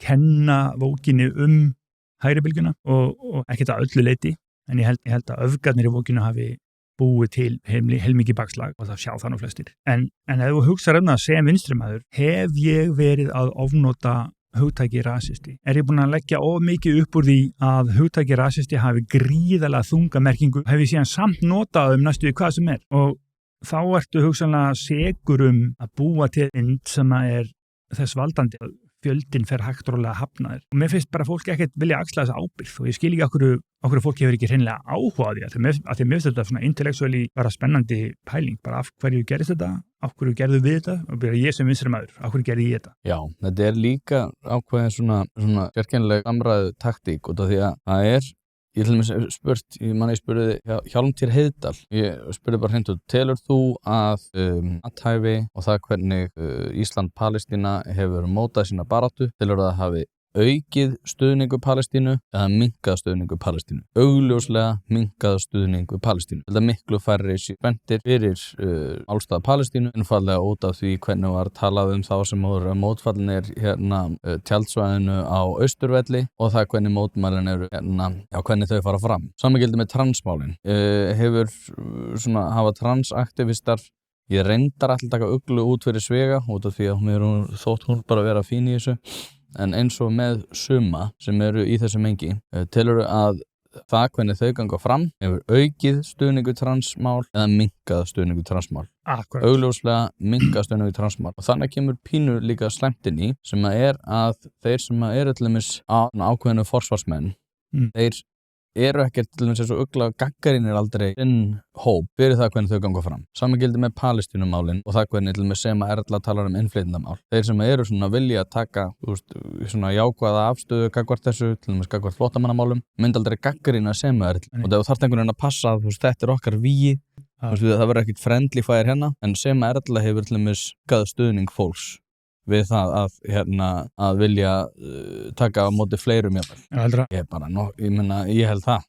kenna bókinni hægri bylgjuna og ekkert að öllu leyti, en ég held að öfgarnir í bókinu hafi búið til heilmikið bakslag og það sjá það nú flestir. En ef þú hugsar það sem vinstrimaður, hef ég verið að ofnota hugtæki rasisti? Ég búin að leggja of mikið upp úr því að hugtæki rasisti hafi gríðarlega þunga merkingu? Hef ég síðan samt notað næstu í hvað sem og þá ertu hugsanlega segur að búa til mynd sem þess valdandi að fjöldin fer hægt rólega hafnaður. Og mér finnst bara fólk ekkert vilja axla þessa ábyrgð og ég skil ekki okkur fólk hefur ekki hreinlega áhuga á því að mér finnst þetta svona intellektually bara spennandi pæling, bara af hverju gerist þetta, af hverju gerðu við þetta og bara ég sem vinstri maður, af hverju gerði ég þetta? Já, þetta líka ákveðin svona sérkennileg samræðu taktík út af því að það ég til dæmis spurði Hjálmtýr Heiðdal, ég spurði bara hreint út, telur þú að athæfi og það hvernig Ísland-Palestína hefur mótað sína baráttu, telur það hafi aukið stuðningu Palestínu eða minnkað stuðningu Palestínu? Augljóslega minnkað stuðningu Palestínu. Þetta miklu færri spenntir fyrir málstað Palestínu, einfallega út af því hvernig var talað þá sem voru mótfallinir tjaldsvæðinu á Austurvelli og það hvernig mótmælin eru hvernig þau fara fram. Sama gildi með transmálin. Hafa transaktivistar, ég reyndar alltaf taka Uglu út fyrir svega út af því að þótt hún bara vera fín í þessu. En eins og með suma sem eru í þessu mengi, telur að það hvernig þau ganga fram hefur aukið stuðningu transmál eða minnkað stuðningu transmál. Augljóslega minnkað stuðningu transmál. Og þannig kemur pínu líka slæmt inn í sem að þeir sem eru til dæmis ákveðinu forsvarsmenn, þeir eru ekkert til dæmis eins og Ugla gaggarínir aldrei hóp fyrir það hvernig þau ganga fram. Sama gildi með Palestínumálin og það hvernig til dæmis sem Erla talar innflytjendamál. Þeir sem eru svona vilja að taka svona jákvæða afstöðu gagnvart þessu, til dæmis gagnvart flóttamannamálum, myndi aldrei gaggarína sem Erla. Og það þarf einhvern veginn að passa að þetta okkar vígi, það verður ekkert friendly fire hérna, en sem Erla hefur til dæmis gað stuðning fólks við það að vilja taka á móti fleirum jafnvel. Ég held það.